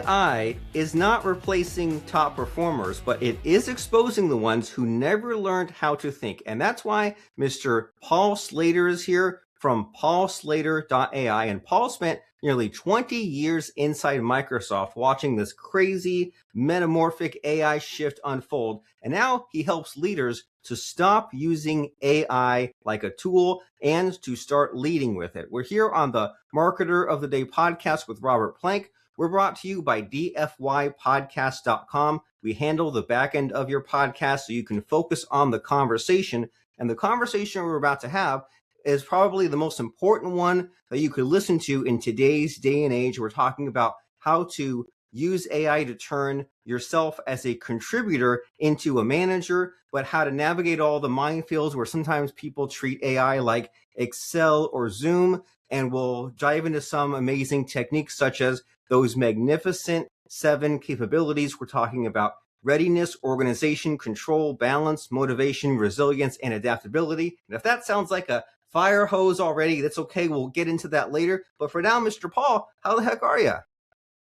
AI is not replacing top performers, but it is exposing the ones who never learned how to think. And that's why Mr. Paul Slater is here from paulslater.ai. And Paul spent nearly 20 years inside Microsoft watching this crazy metamorphic AI shift unfold. And now he helps leaders to stop using AI like a tool and to start leading with it. We're here on the Marketer of the Day podcast with Robert Plank. We're brought to you by dfypodcast.com. We handle the back end of your podcast so you can focus on the conversation. And the conversation we're about to have is probably the most important one that you could listen to in today's day and age. We're talking about how to use AI to turn yourself as a contributor into a manager, but how to navigate all the minefields where sometimes people treat AI like Excel or Zoom. And we'll dive into some amazing techniques such as those magnificent 7 capabilities. We're talking about readiness, organization, control, balance, motivation, resilience, and adaptability. And if that sounds like a fire hose already, that's okay. We'll get into that later. But for now, Mr. Paul, how the heck are you?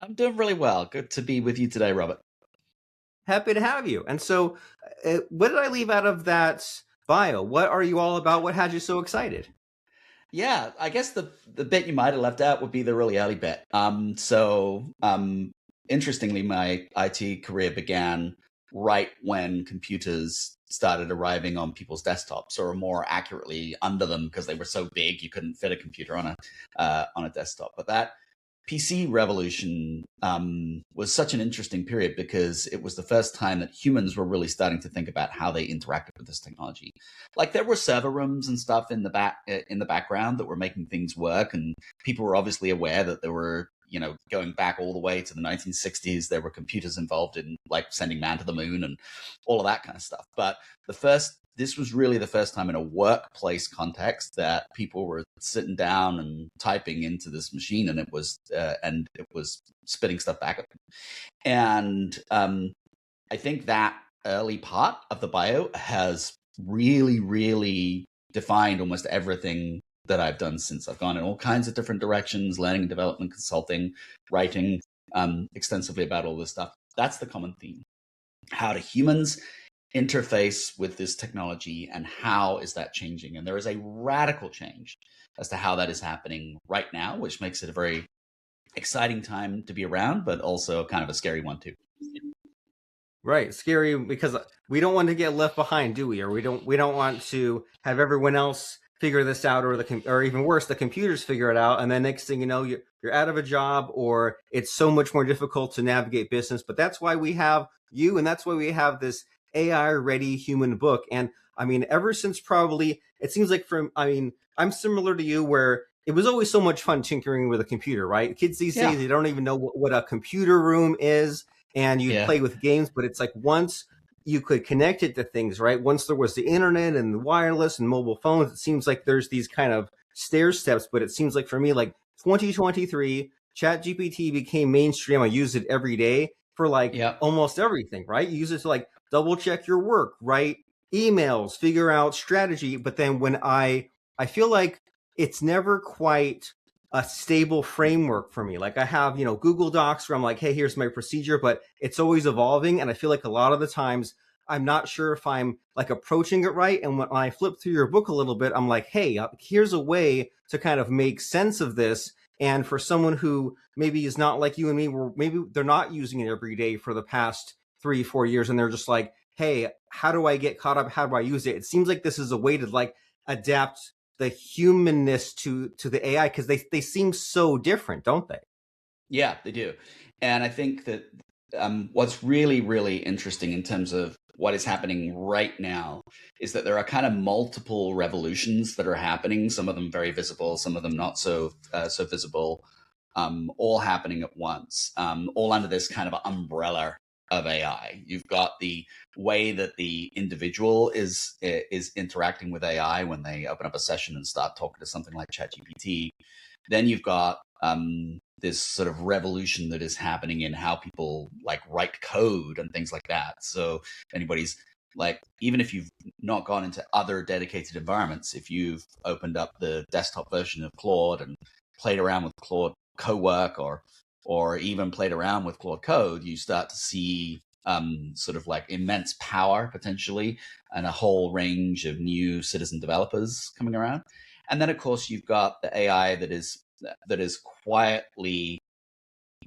I'm doing really well. Good to be with you today, Robert. Happy to have you. And so what did I leave out of that bio? What are you all about? What had you so excited? Yeah, I guess the bit you might have left out would be the really early bit. Interestingly, my IT career began right when computers started arriving on people's desktops, or more accurately, under them, because they were so big you couldn't fit a computer on a desktop. But that PC revolution was such an interesting period because it was the first time that humans were really starting to think about how they interacted with this technology. Like, there were server rooms and stuff in the background that were making things work, and people were obviously aware that there were, going back all the way to the 1960s, there were computers involved in like sending man to the moon and all of that kind of stuff. But this was really the first time in a workplace context that people were sitting down and typing into this machine, and it was spitting stuff back at them. And I think that early part of the bio has really, really defined almost everything that I've done since. I've gone in all kinds of different directions: learning and development, consulting, writing extensively about all this stuff. That's the common theme. How do humans interface with this technology, and how is that changing? And there is a radical change as to how that is happening right now, which makes it a very exciting time to be around, but also kind of a scary one too. Right, scary because we don't want to get left behind, do we? Or we don't want to have everyone else figure this out, or even worse, the computers figure it out, and then next thing you know, you're out of a job, or it's so much more difficult to navigate business. But that's why we have you, and that's why we have this AI-ready human book. And I mean, ever since probably, it seems like I'm similar to you, where it was always so much fun tinkering with a computer, right? Kids these days, they don't even know what a computer room is, and you play with games, but it's like once you could connect it to things, right? Once there was the internet and the wireless and mobile phones, it seems like there's these kind of stair steps. But it seems like for me, like 2023, ChatGPT became mainstream. I use it every day for almost everything, right? You use it to like double check your work, write emails, figure out strategy. But then when I feel like it's never quite a stable framework for me. Like I have, Google Docs where I'm like, hey, here's my procedure, but it's always evolving. And I feel like a lot of the times I'm not sure if I'm like approaching it right. And when I flip through your book a little bit, I'm like, hey, here's a way to kind of make sense of this. And for someone who maybe is not like you and me, where maybe they're not using it every day for the past 3-4 years, and they're just like, hey, how do I get caught up? How do I use it? It seems like this is a way to like adapt the humanness to the AI, because they seem so different, don't they? Yeah, they do. And I think that what's really, really interesting in terms of what is happening right now is that there are kind of multiple revolutions that are happening, some of them very visible, some of them not so visible, all happening at once, all under this kind of umbrella of AI. You've got the way that the individual is interacting with AI when they open up a session and start talking to something like ChatGPT. Then you've got this sort of revolution that is happening in how people like write code and things like that. So if anybody's like, even if you've not gone into other dedicated environments, if you've opened up the desktop version of Claude and played around with Claude Cowork or or even played around with Claude Code, you start to see sort of like immense power potentially, and a whole range of new citizen developers coming around. And then, of course, you've got the AI that is quietly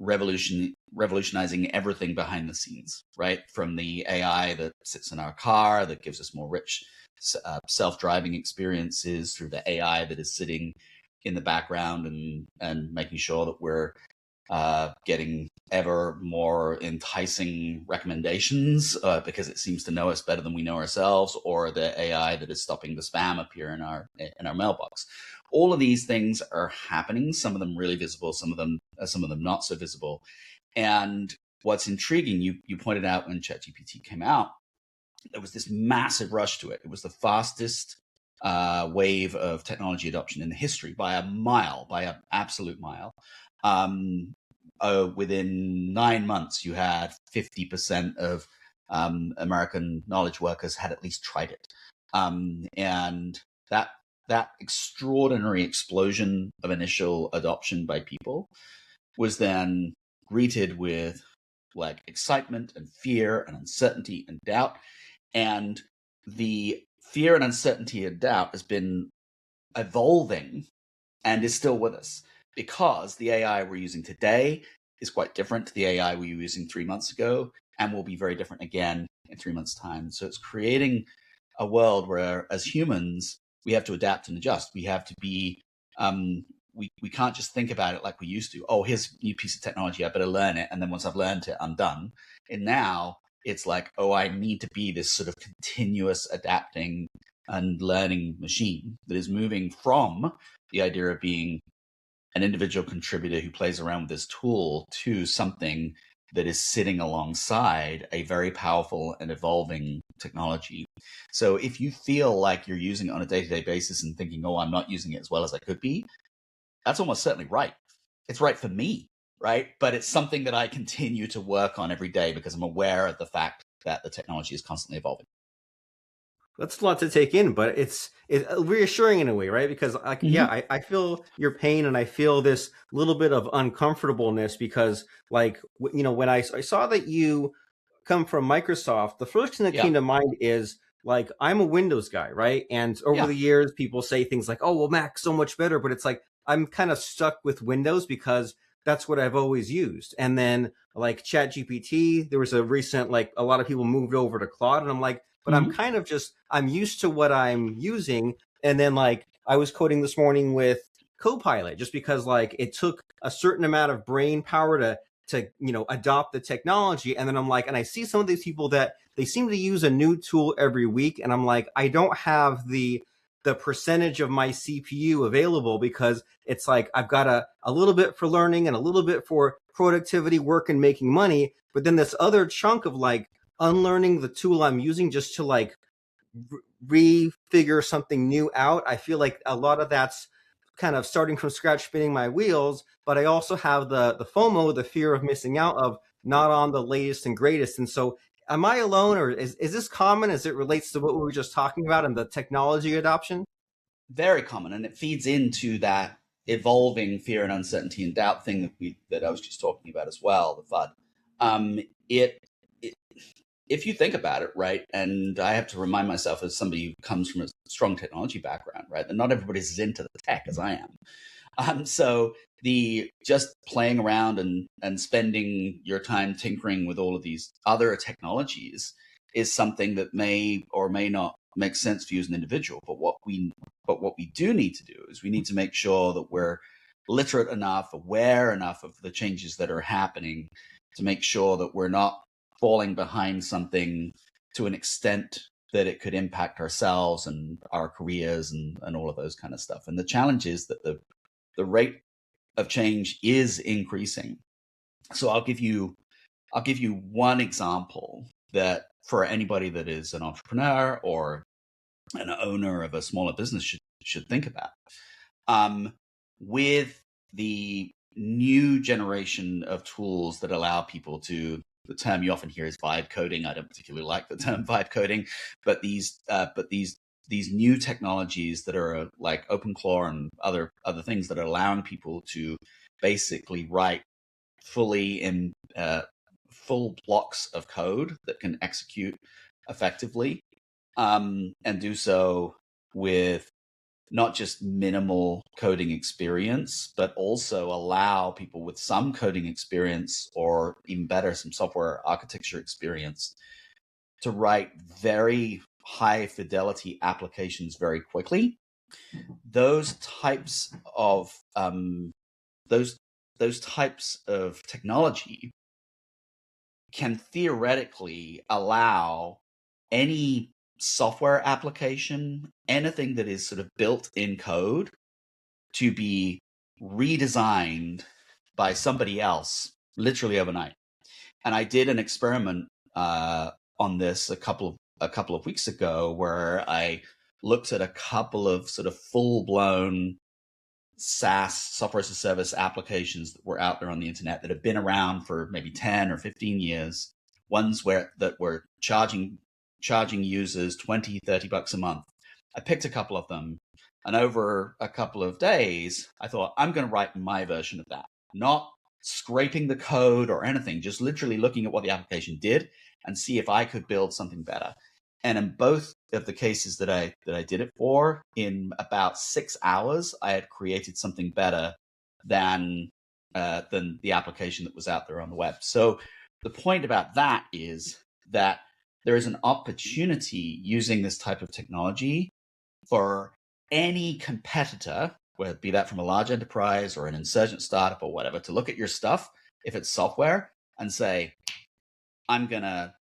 revolutionizing everything behind the scenes, right? From the AI that sits in our car that gives us more rich self-driving experiences, through the AI that is sitting in the background and making sure that we're getting ever more enticing recommendations because it seems to know us better than we know ourselves, or the AI that is stopping the spam appear in our mailbox. All of these things are happening. Some of them really visible, some of them not so visible. And what's intriguing, you pointed out when ChatGPT came out, there was this massive rush to it. It was the fastest wave of technology adoption in the history by a mile, by an absolute mile. Within 9 months, you had 50% of American knowledge workers had at least tried it. And that extraordinary explosion of initial adoption by people was then greeted with like excitement and fear and uncertainty and doubt. And the fear and uncertainty and doubt has been evolving and is still with us, because the AI we're using today is quite different to the AI we were using 3 months ago, and will be very different again in 3 months' time. So it's creating a world where, as humans, we have to adapt and adjust. We have to be, we can't just think about it like we used to. Oh, here's a new piece of technology, I better learn it, and then once I've learned it, I'm done. And now it's like, oh, I need to be this sort of continuous adapting and learning machine that is moving from the idea of being an individual contributor who plays around with this tool to something that is sitting alongside a very powerful and evolving technology. So if you feel like you're using it on a day-to-day basis and thinking, oh, I'm not using it as well as I could be, that's almost certainly right. It's right for me, right? But it's something that I continue to work on every day because I'm aware of the fact that the technology is constantly evolving. That's a lot to take in, but it's reassuring in a way, right? Because I feel your pain, and I feel this little bit of uncomfortableness because, like, when I saw that you come from Microsoft, the first thing that Yeah. came to mind is, like, I'm a Windows guy, right? And over Yeah. the years, people say things like, "Oh, well, Mac's so much better," but it's like I'm kind of stuck with Windows because that's what I've always used. And then, like, ChatGPT, there was a recent, like, a lot of people moved over to Claude, and I'm like, but I'm Mhm. kind of just, I'm used to what I'm using. And then, like, I was coding this morning with Copilot just because, like, it took a certain amount of brain power to adopt the technology. And then I'm like, and I see some of these people that they seem to use a new tool every week, and I'm like, I don't have the percentage of my CPU available because it's like I've got a little bit for learning and a little bit for productivity, work, and making money, but then this other chunk of, like, unlearning the tool I'm using just to, like, refigure something new out. I feel like a lot of that's kind of starting from scratch, spinning my wheels. But I also have the FOMO, the fear of missing out, of not on the latest and greatest. And so, am I alone, or is this common as it relates to what we were just talking about and the technology adoption? Very common, and it feeds into that evolving fear and uncertainty and doubt thing that I was just talking about as well, the FUD. It if you think about it, right, and I have to remind myself as somebody who comes from a strong technology background, right, that not everybody's as into the tech as I am. So the just playing around and spending your time tinkering with all of these other technologies is something that may or may not make sense for you as an individual. But what we do need to do is we need to make sure that we're literate enough, aware enough of the changes that are happening to make sure that we're not falling behind something to an extent that it could impact ourselves and our careers and all of those kind of stuff. And the challenge is that the rate of change is increasing. So I'll give you one example that for anybody that is an entrepreneur or an owner of a smaller business should think about. With the new generation of tools that allow people to, the term you often hear is vibe coding. I don't particularly like the term vibe coding, but these new technologies that are like OpenClaw and other things that are allowing people to basically write fully in full blocks of code that can execute effectively, and do so with not just minimal coding experience, but also allow people with some coding experience, or even better, some software architecture experience, to write very high fidelity applications very quickly. Those types of those types of technology can theoretically allow any software application, anything that is sort of built in code, to be redesigned by somebody else literally overnight. And I did an experiment on this a couple of weeks ago, where I looked at a couple of sort of full-blown SaaS, software as a service applications that were out there on the internet that have been around for maybe 10 or 15 years, ones that were charging users 20, 30 bucks a month. I picked a couple of them, and over a couple of days, I thought, I'm going to write my version of that, not scraping the code or anything, just literally looking at what the application did and see if I could build something better. And in both of the cases that I did it for, in about 6 hours, I had created something better than the application that was out there on the web. So the point about that is that there is an opportunity using this type of technology for any competitor, whether it be that from a large enterprise or an insurgent startup or whatever, to look at your stuff, if it's software, and say, I'm gonna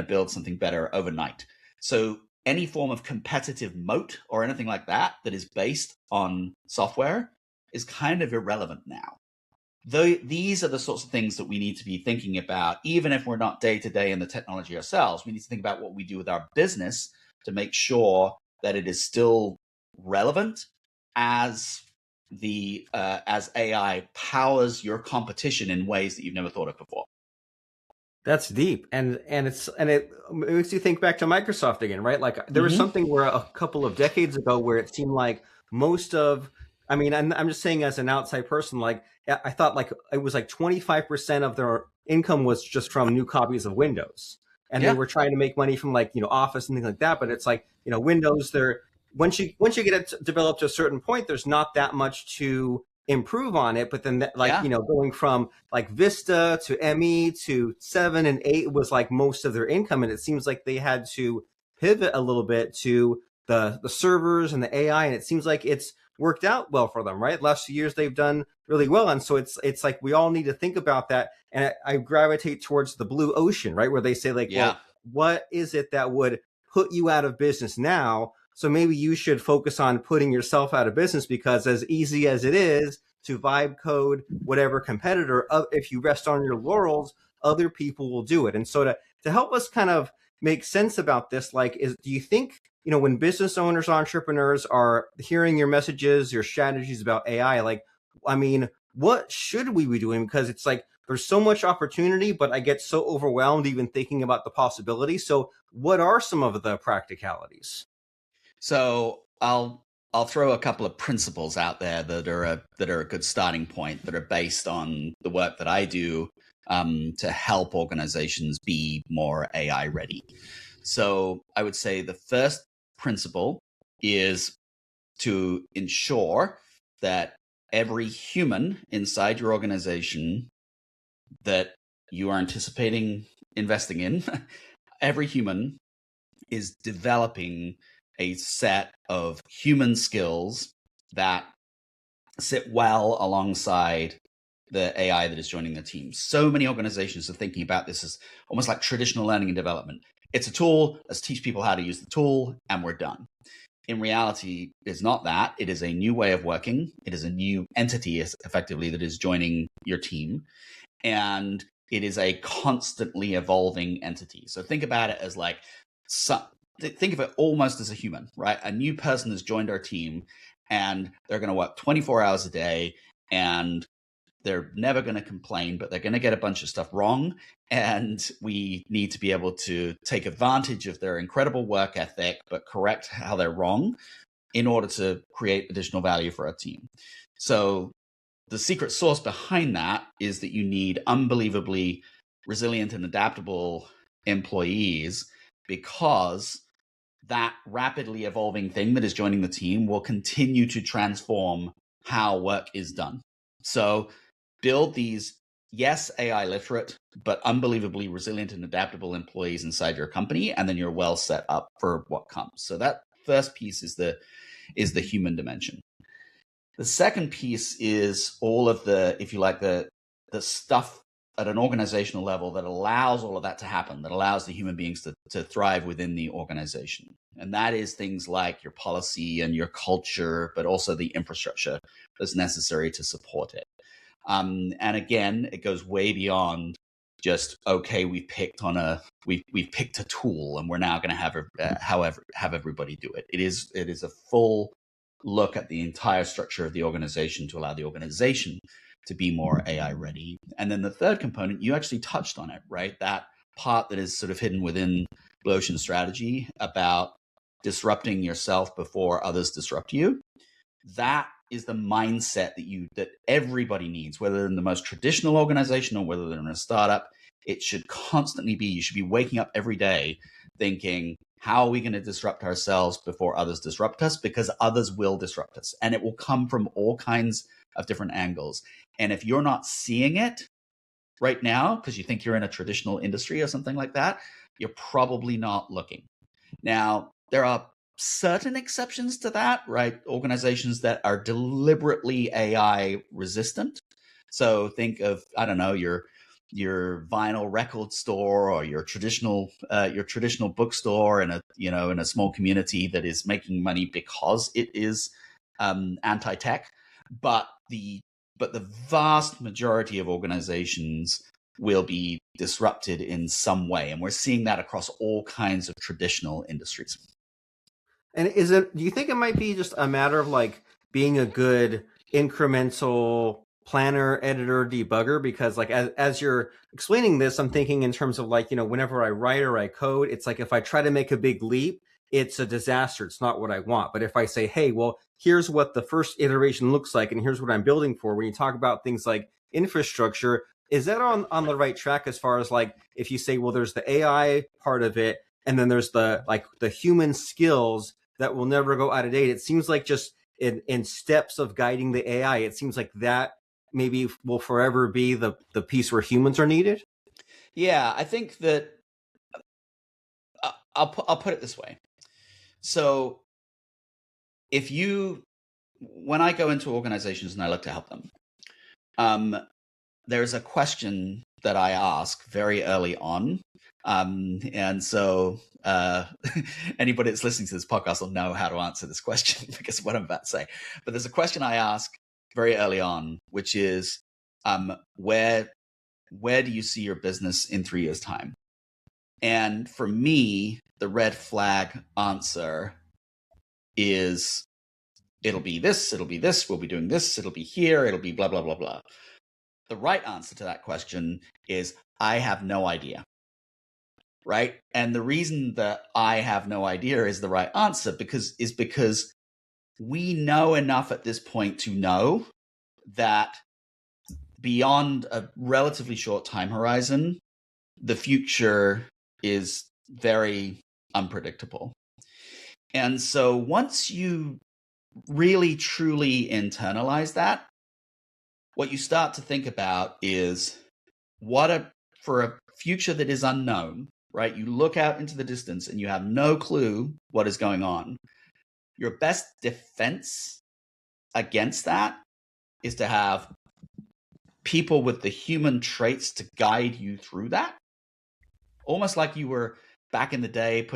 build something better overnight. So any form of competitive moat or anything like that that is based on software is kind of irrelevant now. Though these are the sorts of things that we need to be thinking about, even if we're not day to day in the technology ourselves. We need to think about what we do with our business to make sure that it is still relevant as AI powers your competition in ways that you've never thought of before. That's deep, and it makes you think back to Microsoft again, right? Like there was something where a couple of decades ago where it seemed like most of, I mean, I'm just saying as an outside person, like I thought like it was like 25% of their income was just from new copies of Windows, and they were trying to make money from like Office and things like that. But it's like Windows, they're once you get it developed to a certain point, there's not that much to improve on it. But then going from like Vista to ME to 7 and 8 was like most of their income, and it seems like they had to pivot a little bit to the servers and the AI, and it seems like it's worked out well for them, right? Last few years they've done really well, and so it's like we all need to think about that. And I gravitate towards the blue ocean, right, where they say like, well, what is it that would put you out of business now? So maybe you should focus on putting yourself out of business, because as easy as it is to vibe code whatever competitor, if you rest on your laurels, other people will do it. And so to help us kind of make sense about this, like, do you think, when business owners, entrepreneurs are hearing your messages, your strategies about AI, like, I mean, what should we be doing? Because it's like, there's so much opportunity, but I get so overwhelmed even thinking about the possibilities. So what are some of the practicalities? So I'll throw a couple of principles out there that are a good starting point, that are based on the work that I do to help organizations be more AI ready. So I would say the first principle is to ensure that every human inside your organization that you are anticipating investing in, every human is developing a set of human skills that sit well alongside the AI that is joining the team. So many organizations are thinking about this as almost like traditional learning and development. It's a tool, let's teach people how to use the tool, and we're done. In reality, it's not that. It is a new way of working. It is a new entity, effectively, that is joining your team. And it is a constantly evolving entity. So think about it as like, think of it almost as a human, right? A new person has joined our team, and they're going to work 24 hours a day, and they're never going to complain, but they're going to get a bunch of stuff wrong. And we need to be able to take advantage of their incredible work ethic, but correct how they're wrong in order to create additional value for our team. So the secret sauce behind that is that you need unbelievably resilient and adaptable employees, because that rapidly evolving thing that is joining the team will continue to transform how work is done. So build these, yes, AI literate, but unbelievably resilient and adaptable employees inside your company, and then you're well set up for what comes. So that first piece is the human dimension. The second piece is all of the, if you like, the stuff at an organizational level that allows all of that to happen, that allows the human beings to thrive within the organization. And that is things like your policy and your culture, but also the infrastructure that's necessary to support it. And again, it goes way beyond just, okay, we've picked a tool and we're now going to have everybody do it. It is a full look at the entire structure of the organization to allow the organization to be more AI ready. And then the third component, you actually touched on it, right? That part that is sort of hidden within Blue Ocean strategy about disrupting yourself before others disrupt you. That is the mindset that everybody needs, whether they're in the most traditional organization or whether they're in a startup. It should constantly be, you should be waking up every day thinking, how are we going to disrupt ourselves before others disrupt us? Because others will disrupt us. And it will come from all kinds of different angles. And if you're not seeing it right now, because you think you're in a traditional industry or something like that, you're probably not looking. Now, there are certain exceptions to that, right? Organizations that are deliberately AI resistant. So think of, I don't know, your vinyl record store or your traditional bookstore in a small community that is making money because it is anti-tech. But the vast majority of organizations will be disrupted in some way, and we're seeing that across all kinds of traditional industries. And do you think it might be just a matter of like being a good incremental planner, editor, debugger? Because like as you're explaining this, I'm thinking in terms of like, whenever I write or I code, it's like if I try to make a big leap, it's a disaster. It's not what I want. But if I say, hey, well, here's what the first iteration looks like, and here's what I'm building for, when you talk about things like infrastructure, is that on the right track as far as like, if you say, well, there's the AI part of it, and then there's the human skills that will never go out of date. It seems like just in steps of guiding the AI, it seems like that maybe will forever be the piece where humans are needed. Yeah, I think that I'll put it this way. So when I go into organizations and I look to help them, there's a question that I ask very early on. And so anybody that's listening to this podcast will know how to answer this question because of what I'm about to say. But there's a question I ask very early on, which is, where do you see your business in 3 years' time? And for me, the red flag answer is, it'll be this, we'll be doing this, it'll be here, it'll be blah, blah, blah, blah. The right answer to that question is, I have no idea. Right? And the reason that I have no idea is the right answer because we know enough at this point to know that beyond a relatively short time horizon, the future is very unpredictable. And so once you really truly internalize that, what you start to think about is for a future that is unknown, right? You look out into the distance and you have no clue what is going on. Your best defense against that is to have people with the human traits to guide you through that. Almost like you were back in the day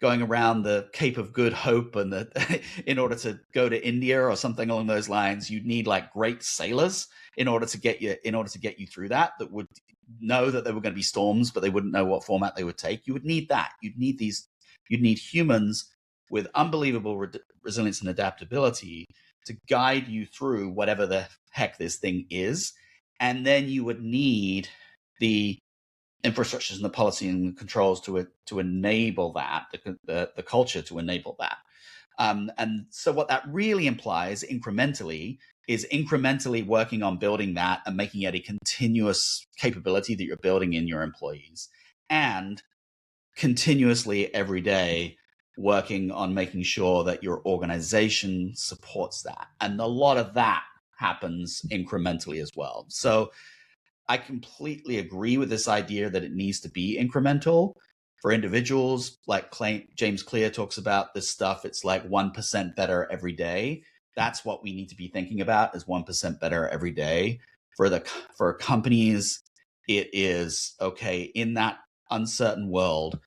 going around the Cape of Good Hope and in order to go to India or something along those lines, you'd need like great sailors in order to get you through that would know that there were going to be storms, but they wouldn't know what format they would take. You would need that. You'd need humans with unbelievable resilience and adaptability to guide you through whatever the heck this thing is. And then you would need the infrastructures and the policy and the controls to enable that, the culture to enable that. And so what that really implies incrementally is incrementally working on building that and making it a continuous capability that you're building in your employees, and continuously every day working on making sure that your organization supports that. And a lot of that happens incrementally as well. So I completely agree with this idea that it needs to be incremental for individuals. Like James Clear talks about this stuff. It's like 1% better every day. That's what we need to be thinking about, is 1% better every day. For companies, it is, okay, in that uncertain world,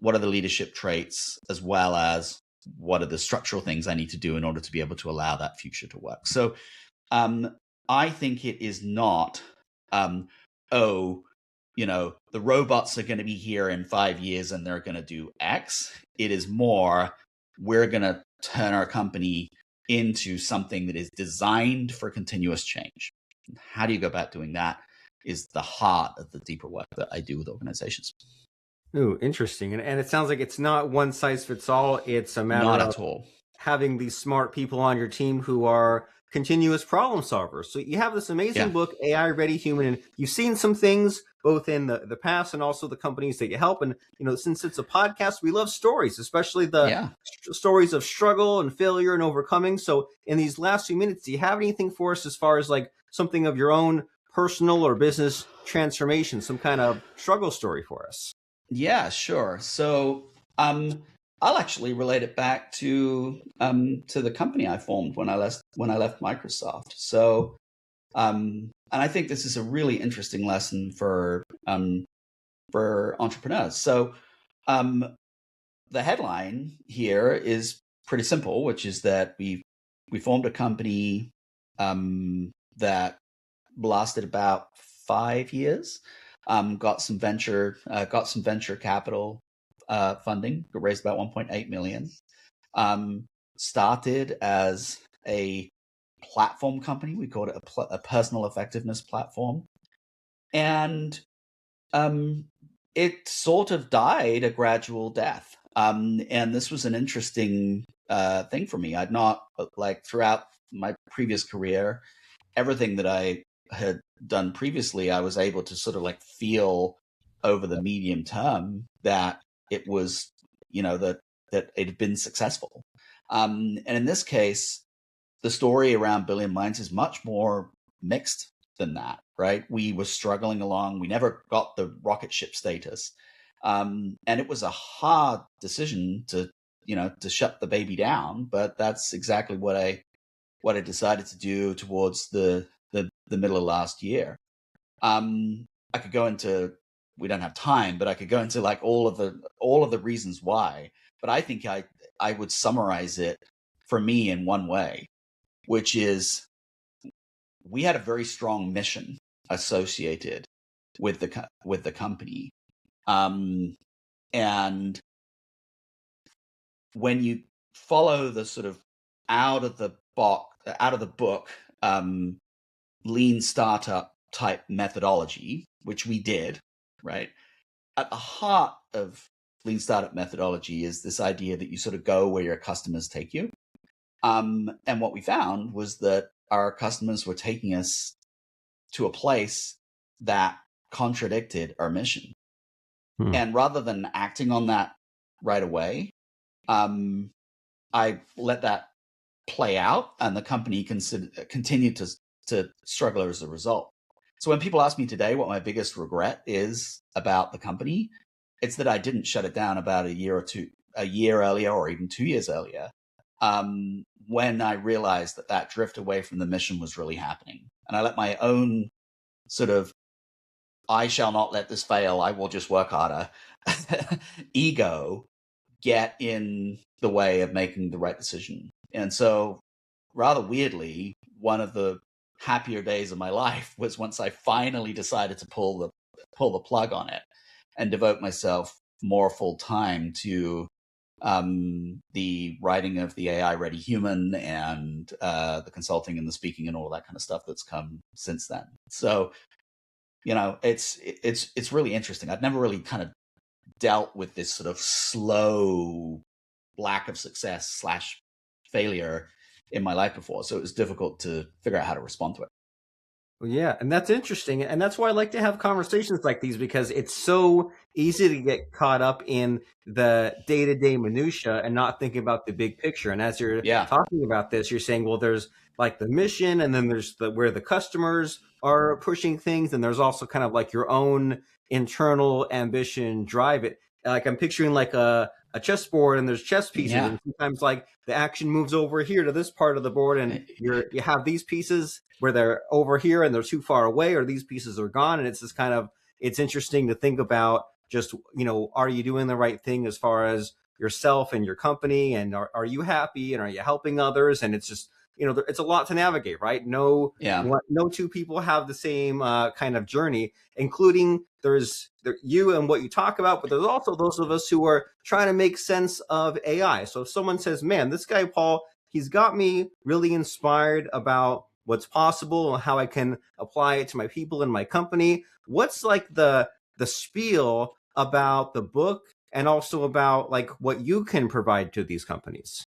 what are the leadership traits, as well as what are the structural things I need to do in order to be able to allow that future to work. So I think it is not, oh, the robots are going to be here in 5 years and they're going to do X. It is more, we're going to turn our company into something that is designed for continuous change. How do you go about doing that is the heart of the deeper work that I do with organizations. Ooh, interesting. And it sounds like it's not one size fits all. It's a matter Not of at all. having these smart people on your team who are continuous problem solvers. So you have this amazing Yeah. book, AI Ready Human, and you've seen some things both in the past and also the companies that you help. And, since it's a podcast, we love stories, especially the stories of struggle and failure and overcoming. So in these last few minutes, do you have anything for us as far as like something of your own personal or business transformation, some kind of struggle story for us? Yeah, sure. So I'll actually relate it back to the company I formed when I left Microsoft. So and I think this is a really interesting lesson for entrepreneurs. So the headline here is pretty simple, which is that we formed a company that lasted about 5 years. Got some venture capital funding. Raised about 1.8 million. Started as a platform company. We called it a personal effectiveness platform, and it sort of died a gradual death. And this was an interesting thing for me. I'd not, like, throughout my previous career, everything that I had done previously, I was able to sort of like feel over the medium term that it was, that it had been successful. And in this case, the story around Billion Minds is much more mixed than that, right? We were struggling along. We never got the rocket ship status. And it was a hard decision to shut the baby down, but that's exactly what I decided to do towards the middle of last year. I could go into, we don't have time, but I could go into like all of the reasons why. But I think I would summarize it for me in one way, which is we had a very strong mission associated with the company, and when you follow the sort of out of the book lean startup type methodology, which we did, right? At the heart of lean startup methodology is this idea that you sort of go where your customers take you. And what we found was that our customers were taking us to a place that contradicted our mission. And rather than acting on that right away, I let that play out, and the company continued to struggle as a result. So when people ask me today what my biggest regret is about the company, it's that I didn't shut it down about a year earlier, or even 2 years earlier, when I realized that drift away from the mission was really happening. And I let my own sort of, I shall not let this fail, I will just work harder, ego get in the way of making the right decision. And so, rather weirdly, one of the happier days of my life was once I finally decided to pull the plug on it and devote myself more full time to the writing of the AI Ready Human and the consulting and the speaking and all that kind of stuff that's come since then. So, it's really interesting. I've never really kind of dealt with this sort of slow lack of success slash failure in my life before. So it was difficult to figure out how to respond to it. Well, yeah, and that's interesting. And that's why I like to have conversations like these, because it's so easy to get caught up in the day-to-day minutia and not thinking about the big picture. And as you're Yeah. talking about this, you're saying, well, there's like the mission, and then there's the where the customers are pushing things, and there's also kind of like your own internal ambition drive it. Like I'm picturing like a chessboard, and there's chess pieces, Yeah. and sometimes like the action moves over here to this part of the board, and you have these pieces where they're over here and they're too far away, or these pieces are gone. And it's just kind of, it's interesting to think about just, are you doing the right thing as far as yourself and your company, and are you happy, and are you helping others? And it's just, it's a lot to navigate, right? No two people have the same kind of journey, including there's you and what you talk about, but there's also those of us who are trying to make sense of AI. So if someone says, man, this guy, Paul, he's got me really inspired about what's possible and how I can apply it to my people and my company. What's like the spiel about the book, and also about like what you can provide to these companies?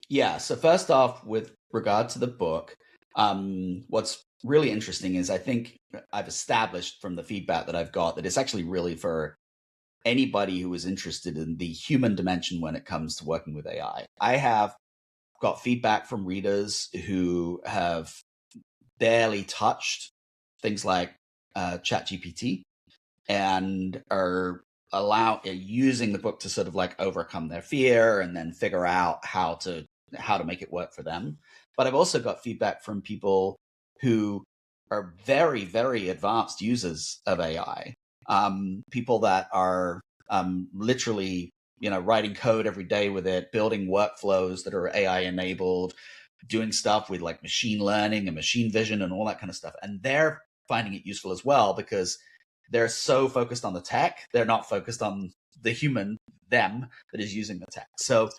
Yeah. So first off, with regard to the book, what's really interesting is I think I've established from the feedback that I've got that it's actually really for anybody who is interested in the human dimension when it comes to working with AI. I have got feedback from readers who have barely touched things like ChatGPT and are using the book to sort of like overcome their fear and then figure out how to make it work for them. But I've also got feedback from people who are very, very advanced users of AI. People that are literally, writing code every day with it, building workflows that are AI enabled, doing stuff with like machine learning and machine vision and all that kind of stuff. And they're finding it useful as well because they're so focused on the tech. They're not focused on the human, them, that is using the tech. So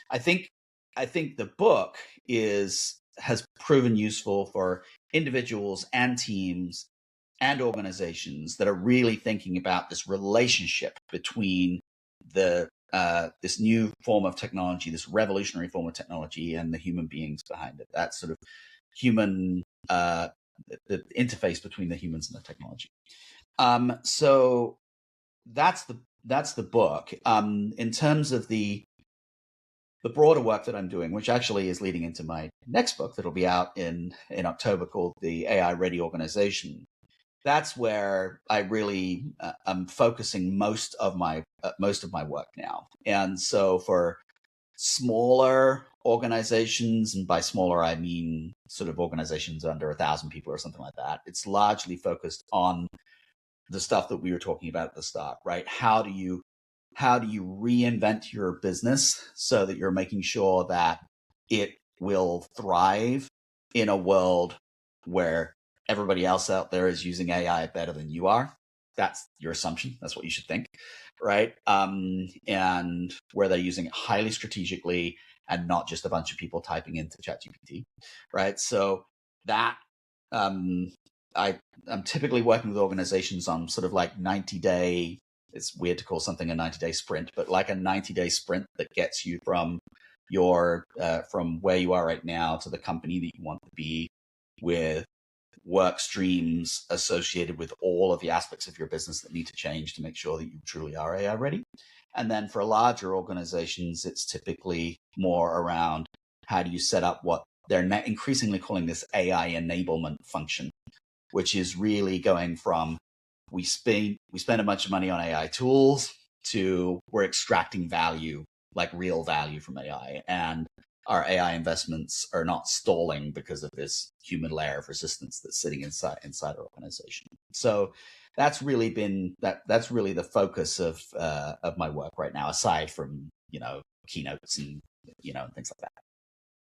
I think the book has proven useful for individuals and teams and organizations that are really thinking about this relationship between this new form of technology, this revolutionary form of technology, and the human beings behind it. That sort of human, the interface between the humans and the technology. So that's the book. In terms of the broader work that I'm doing, which actually is leading into my next book that'll be out in October, called The AI Ready Organization. That's where I really am focusing most of my work now. And so for smaller organizations, and by smaller I mean sort of organizations under 1,000 people or something like that, it's largely focused on the stuff that we were talking about at the start, right? How do you reinvent your business so that you're making sure that it will thrive in a world where everybody else out there is using AI better than you are? That's your assumption. That's what you should think, right? And where they're using it highly strategically and not just a bunch of people typing into ChatGPT, right? So that I'm typically working with organizations on sort of like 90-day. It's weird to call something a 90-day sprint, but like a 90-day sprint that gets you from from where you are right now to the company that you want to be, with work streams associated with all of the aspects of your business that need to change to make sure that you truly are AI ready. And then for larger organizations, it's typically more around how do you set up what they're increasingly calling this AI enablement function, which is really going from we spend a bunch of money on AI tools to we're extracting value, like real value from AI. And our AI investments are not stalling because of this human layer of resistance that's sitting inside our organization. So that's really been that's really the focus of my work right now, aside from keynotes and things like that.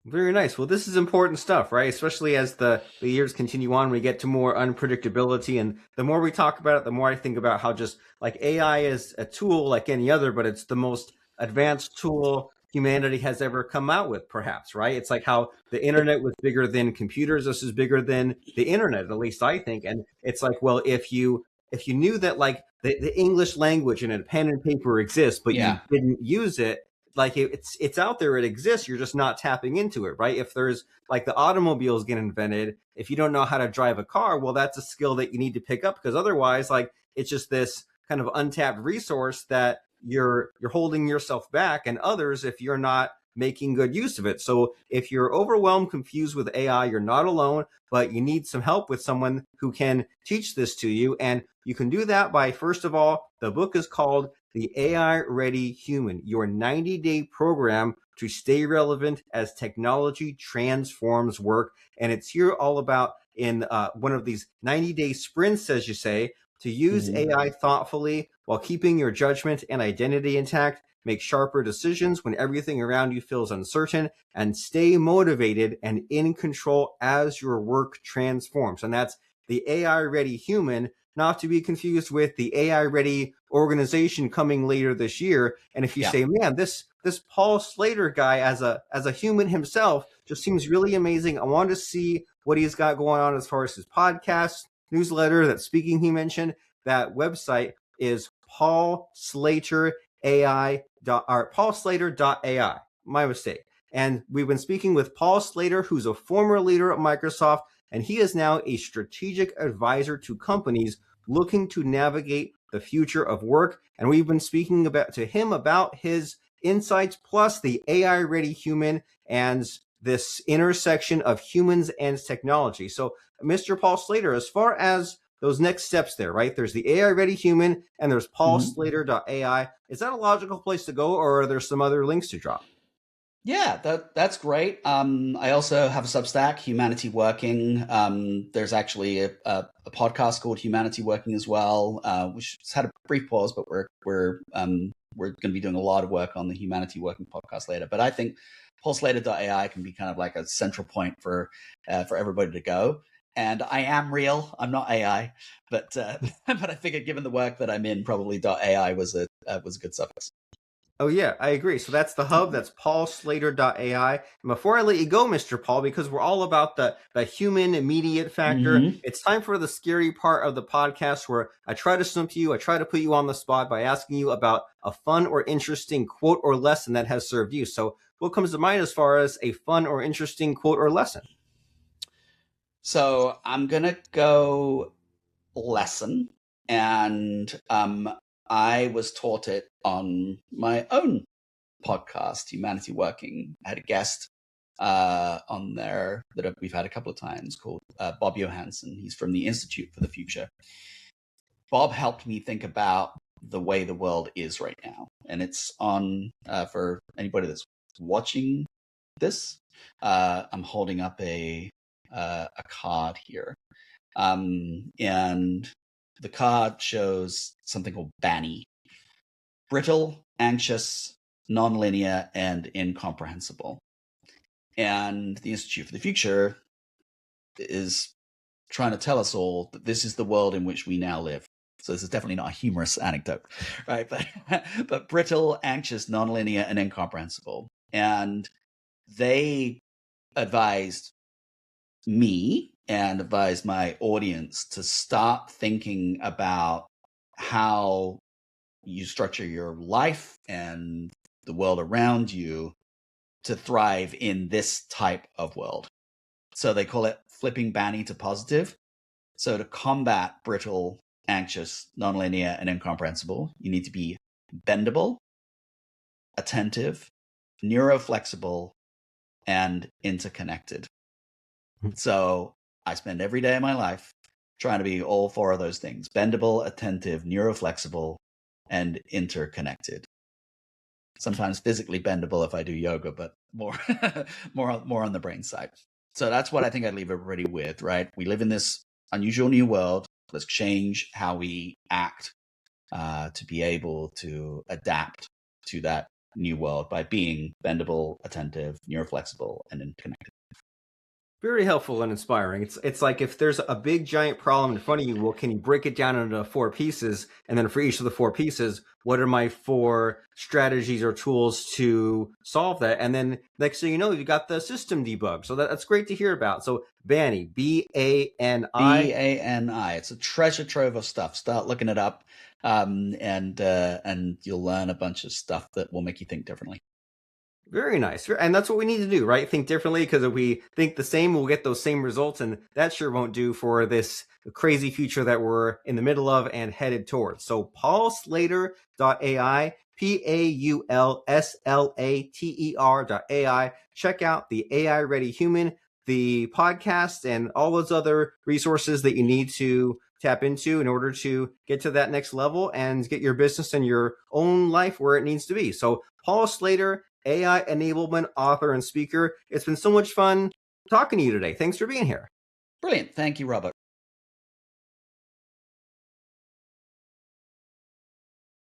Very nice. Well, this is important stuff, right? Especially as the years continue on, we get to more unpredictability. And the more we talk about it, the more I think about how just like AI is a tool like any other, but it's the most advanced tool humanity has ever come out with, perhaps, right? It's like how the internet was bigger than computers. This is bigger than the internet, at least I think. And it's like, well, if you knew that like the English language and a pen and paper exists, but you didn't use it, like it's out there, it exists, you're just not tapping into it, right? If there's like the automobiles get invented, if you don't know how to drive a car, well, that's a skill that you need to pick up, because otherwise, like, it's just this kind of untapped resource that you're holding yourself back and others if you're not making good use of it. So if you're overwhelmed, confused with AI, you're not alone, but you need some help with someone who can teach this to you. And you can do that by, first of all, the book is called The AI Ready Human, your 90-day program to stay relevant as technology transforms work. And it's here all about in one of these 90-day sprints, as you say, to use AI thoughtfully while keeping your judgment and identity intact, make sharper decisions when everything around you feels uncertain, and stay motivated and in control as your work transforms. And that's the AI Ready Human, not to be confused with the AI Ready organization coming later this year. And if you say, man, this Paul Slater guy as a human himself just seems really amazing, I want to see what he's got going on as far as his podcast, newsletter, that speaking he mentioned, that website is Paul Slater paulslater.ai. My mistake. And we've been speaking with Paul Slater, who's a former leader at Microsoft, and he is now a strategic advisor to companies looking to navigate the future of work. And we've been speaking to him about his insights, plus the AI Ready Human and this intersection of humans and technology. So, Mr. Paul Slater, as far as those next steps there, right? There's the AI Ready Human and there's paulslater.ai. Is that a logical place to go, or are there some other links to drop? Yeah, that's great. I also have a Substack, Humanity Working. There's actually a podcast called Humanity Working as well, which has had a brief pause, but we're going to be doing a lot of work on the Humanity Working podcast later. But I think paulslater.ai can be kind of like a central point for everybody to go. And I am real. I'm not AI, but but I figured given the work that I'm in, probably .ai was a good suffix. Oh, yeah, I agree. So that's the hub. That's paulslater.ai. And before I let you go, Mr. Paul, because we're all about the human immediate factor, it's time for the scary part of the podcast where I try to stump you. I try to put you on the spot by asking you about a fun or interesting quote or lesson that has served you. So what comes to mind as far as a fun or interesting quote or lesson? So I'm going to go lesson. And I was taught it on my own podcast, Humanity Working. I had a guest on there that we've had a couple of times called Bob Johansson. He's from the Institute for the Future. Bob helped me think about the way the world is right now. And it's on, for anybody that's watching this, I'm holding up a card here. And the card shows something called BANI: brittle, anxious, nonlinear, and incomprehensible. And the Institute for the Future is trying to tell us all that this is the world in which we now live. So this is definitely not a humorous anecdote, right? But brittle, anxious, nonlinear, and incomprehensible. And they advised me and advise my audience to start thinking about how you structure your life and the world around you to thrive in this type of world. So they call it flipping BANI to positive. So to combat brittle, anxious, nonlinear, and incomprehensible, you need to be bendable, attentive, neuro-flexible, and interconnected. So I spend every day of my life trying to be all four of those things: bendable, attentive, neuro-flexible, and interconnected. Sometimes physically bendable if I do yoga, but more on the brain side. So that's what I think I'd leave everybody with, right? We live in this unusual new world. Let's change how we act to be able to adapt to that new world by being bendable, attentive, neuro-flexible, and interconnected. Very helpful and inspiring. It's like if there's a big giant problem in front of you, well, can you break it down into 4 pieces? And then for each of the 4 pieces, what are my 4 strategies or tools to solve that? And then next thing you know, you got the system debug. So that's great to hear about. So BANI, BANI. BANI. It's a treasure trove of stuff. Start looking it up, and you'll learn a bunch of stuff that will make you think differently. Very nice. And that's what we need to do, right? Think differently, because if we think the same, we'll get those same results. And that sure won't do for this crazy future that we're in the middle of and headed towards. So paulslater.ai, PAULSLATER.ai. Check out the AI Ready Human, the podcast, and all those other resources that you need to tap into in order to get to that next level and get your business and your own life where it needs to be. So Paul Slater, AI enablement author and speaker. It's been so much fun talking to you today. Thanks for being here. Brilliant. Thank you, Robert.